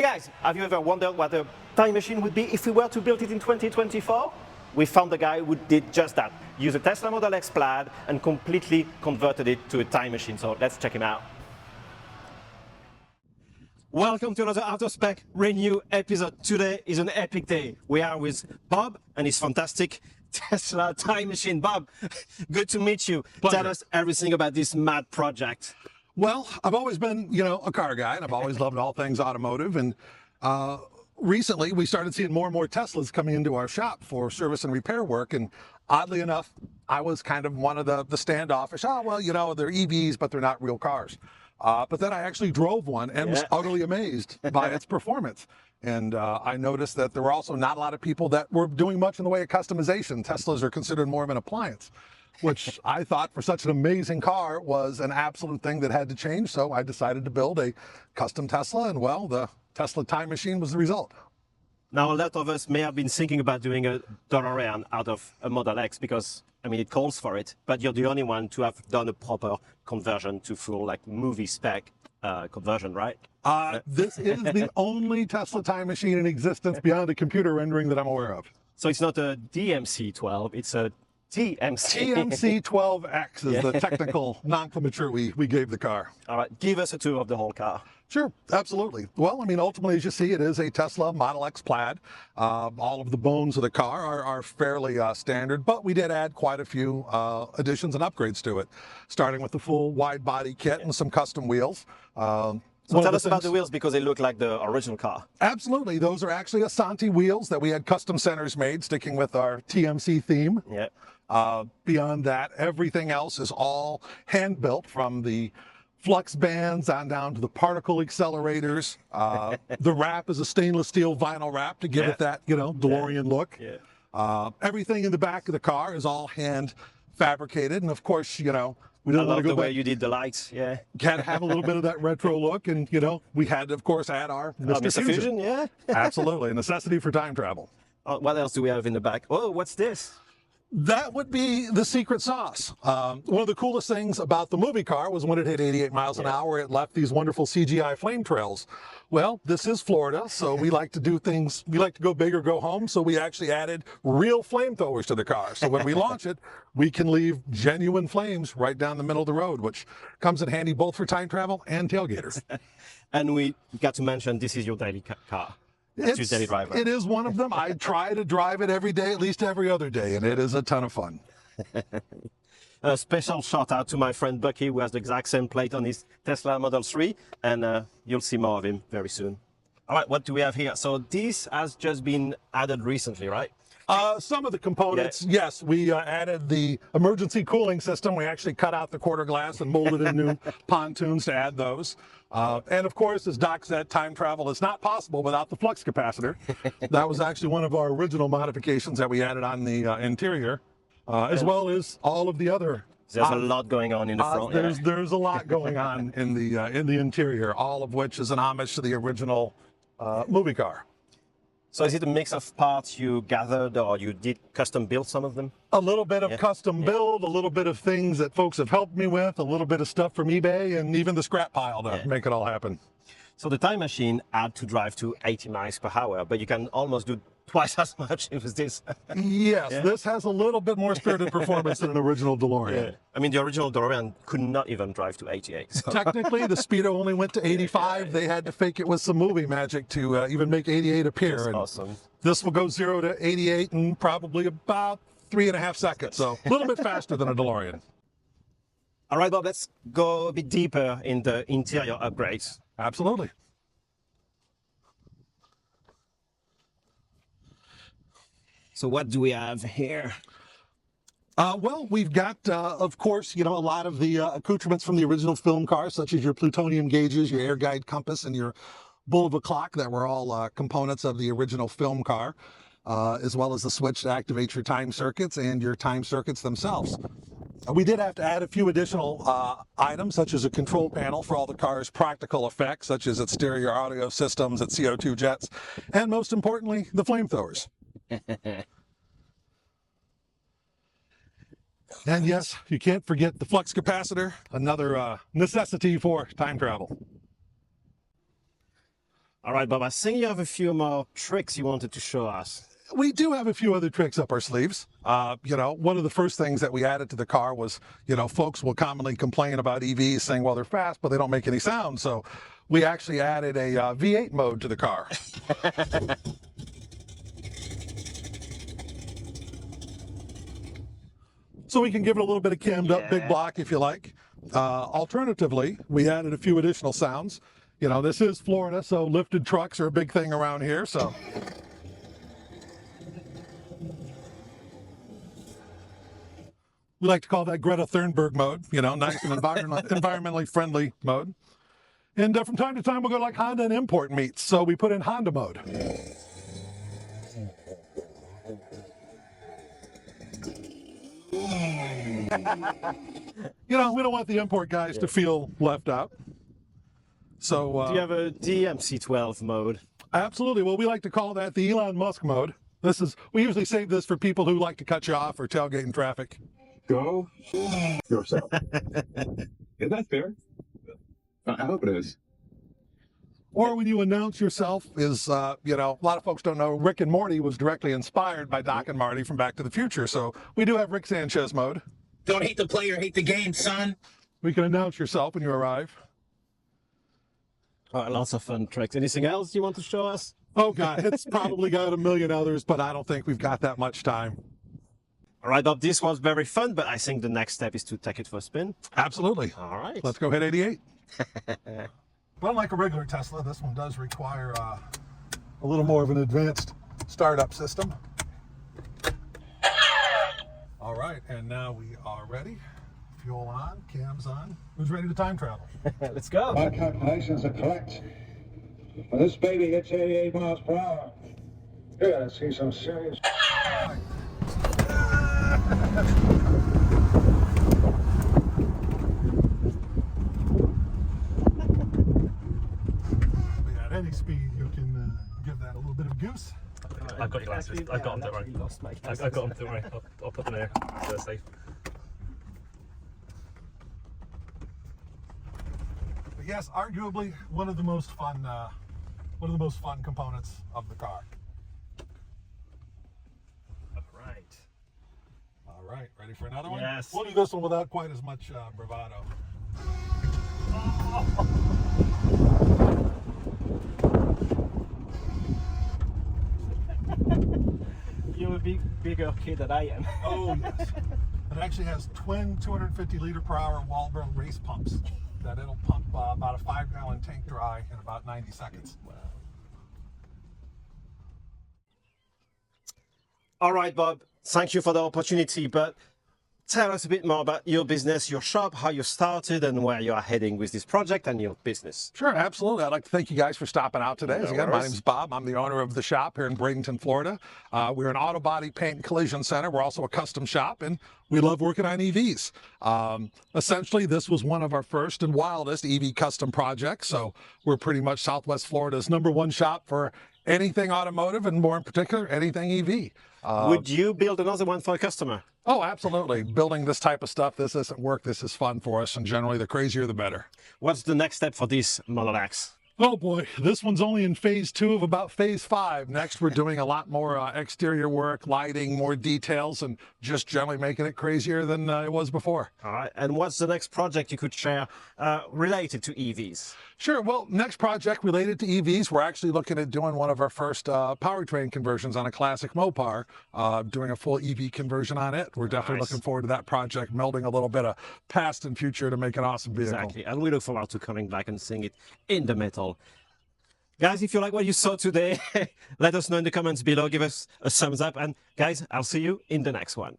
Hey guys, have you ever wondered what a time machine would be if we were to build it in 2024? We found a guy who did just that. Used a Tesla Model X Plaid and completely converted it to a time machine. So let's check him out. Welcome to another Out of Spec Renew episode. Today is an epic day. We are with Bob and his fantastic Tesla time machine. Bob, good to meet you. Pleasure. Tell us everything about this mad project. Well, I've always been, a car guy, and I've always loved all things automotive. And recently, we started seeing more and more Teslas coming into our shop for service and repair work. And oddly enough, I was kind of one of the standoffish. Oh, well, they're EVs, but they're not real cars. But then I actually drove one and was utterly amazed by its performance. And I noticed that there were also not a lot of people that were doing much in the way of customization. Teslas are considered more of an appliance, which I thought for such an amazing car was an absolute thing that had to change. So I decided to build a custom Tesla, and well, the Tesla time machine was the result. Now, a lot of us may have been thinking about doing a DeLorean out of a Model X because, it calls for it, but you're the only one to have done a proper conversion to full, movie spec conversion, right? This is the only Tesla time machine in existence beyond a computer rendering that I'm aware of. So it's not a DMC-12, it's a TMC. TMC-12X is the technical nomenclature we gave the car. All right, give us a tour of the whole car. Sure, absolutely. Well, ultimately, as you see, it is a Tesla Model X Plaid. All of the bones of the car are fairly standard, but we did add quite a few additions and upgrades to it, starting with the full wide body kit and some custom wheels. So tell us about the wheels because they look like the original car. Absolutely. Those are actually Asante wheels that we had custom centers made, sticking with our TMC theme. Yeah. Beyond that, everything else is all hand-built, from the flux bands on down to the particle accelerators. The wrap is a stainless steel vinyl wrap to give it that, DeLorean look. Yeah. Everything in the back of the car is all hand fabricated. And of course, we don't want to go the way back. You did the lights, yeah. Can have a little bit of that retro look. And, we had to, of course, add our Mr. Fusion, yeah. Absolutely. A necessity for time travel. What else do we have in the back? Oh, what's this? That would be the secret sauce. One of the coolest things about the movie car was when it hit 88 miles an hour, it left these wonderful CGI flame trails. Well, this is Florida, so we like to do things, we like to go big or go home, so we actually added real flamethrowers to the car. So when we launch it, we can leave genuine flames right down the middle of the road, which comes in handy both for time travel and tailgaters. And we got to mention this is your daily car. It is one of them. I try to drive it every day, at least every other day, and it is a ton of fun. A special shout out to my friend Bucky, who has the exact same plate on his Tesla Model 3, and you'll see more of him very soon. All right, what do we have here? So this has just been added recently, right? Some of the components, yes, we added the emergency cooling system. We actually cut out the quarter glass and molded in new pontoons to add those. And of course, as Doc said, time travel is not possible without the flux capacitor. That was actually one of our original modifications that we added on the interior, as well as all of the other. There's a lot going on in the front. There's a lot going on in the interior, all of which is an homage to the original movie car. So is it a mix of parts you gathered, or you did custom build some of them? A little bit of custom build, a little bit of things that folks have helped me with, a little bit of stuff from eBay, and even the scrap pile to make it all happen. So the time machine had to drive to 80 miles per hour, but you can almost do twice as much with this. Yes, this has a little bit more spirited performance than an original DeLorean. The original DeLorean could not even drive to 88. So. Technically, the Speedo only went to 85. They had to fake it with some movie magic to even make 88 appear. That's and awesome. This will go 0 to 88 in probably about 3.5 seconds, so a little bit faster than a DeLorean. All right, Bob, let's go a bit deeper in the interior upgrades. Absolutely. So what do we have here? Well, we've got, of course, a lot of the accoutrements from the original film cars, such as your plutonium gauges, your air guide compass, and your bull of a clock that were all components of the original film car, as well as the switch to activate your time circuits and your time circuits themselves. We did have to add a few additional items, such as a control panel for all the car's practical effects, such as its stereo audio systems, its CO2 jets, and most importantly, the flamethrowers. And yes, you can't forget the flux capacitor, another necessity for time travel. All right, Bob, I think you have a few more tricks you wanted to show us. We do have a few other tricks up our sleeves. You know, one of the first things that we added to the car was, you know, folks will commonly complain about EVs saying, well, they're fast, but they don't make any sound. So we actually added a V8 mode to the car. So we can give it a little bit of cammed up big block if you like. Alternatively, we added a few additional sounds. You know, this is Florida, so lifted trucks are a big thing around here. So we like to call that Greta Thunberg mode, you know, nice and environmentally friendly mode. And from time to time, we'll go like Honda and import meets. So we put in Honda mode. You know, we don't want the import guys to feel left out. So Do you have a DMC12 mode? Absolutely. Well, we like to call that the Elon Musk mode. We usually save this for people who like to cut you off or tailgate in traffic. Go yourself. Is that fair? I hope it is. Or when you announce yourself is, you know, a lot of folks don't know, Rick and Morty was directly inspired by Doc and Marty from Back to the Future. So we do have Rick Sanchez mode. Don't hate the player, hate the game, son. We can announce yourself when you arrive. All right, lots of fun tricks. Anything else you want to show us? Oh, God, it's probably got a million others, but I don't think we've got that much time. All right, Bob, this was very fun, but I think the next step is to take it for a spin. Absolutely. All right. Let's go hit 88. Well, unlike a regular Tesla, this one does require a little more of an advanced startup system. All right, and now we are ready. Fuel on, cams on. Who's ready to time travel? Let's go. My calculations are correct. When this baby hits 88 miles per hour, you're gonna see some serious. At any speed, you can give that a little bit of goose. I've got your glasses. I've got them, don't worry. I've got them, don't worry. I'll put them here so they're safe. But yes, arguably one of the most fun components of the car. All right, ready for another one? Yes. We'll do this one without quite as much bravado. You're a bigger kid than I am. Oh, yes. It actually has twin 250-liter per hour Walbro race pumps that it'll pump about a 5-gallon tank dry in about 90 seconds. Wow. All right, Bob, thank you for the opportunity, but tell us a bit more about your business, your shop, how you started, and where you are heading with this project and your business. Sure, absolutely. I'd like to thank you guys for stopping out today. No Again, my worries. name's Bob. I'm the owner of the shop here in Bradenton, Florida. We're an auto body paint and collision center. We're also a custom shop, and we love working on EVs. Essentially, this was one of our first and wildest EV custom projects. So we're pretty much Southwest Florida's #1 shop for anything automotive, and more in particular, anything EV. Would you build another one for a customer? Oh, absolutely. Building this type of stuff, this isn't work. This is fun for us, and generally, the crazier, the better. What's the next step for this Model X? Oh boy, this one's only in phase 2 of about phase 5. Next, we're doing a lot more exterior work, lighting, more details, and just generally making it crazier than it was before. All right, and what's the next project you could share related to EVs? Sure, well, next project related to EVs, we're actually looking at doing one of our first powertrain conversions on a classic Mopar, doing a full EV conversion on it. We're definitely Nice. looking forward to that project, melding a little bit of past and future to make an awesome vehicle. Exactly, and we look forward to coming back and seeing it in the metal. Guys, if you like what you saw today, let us know in the comments below. Give us a thumbs up. And guys, I'll see you in the next one.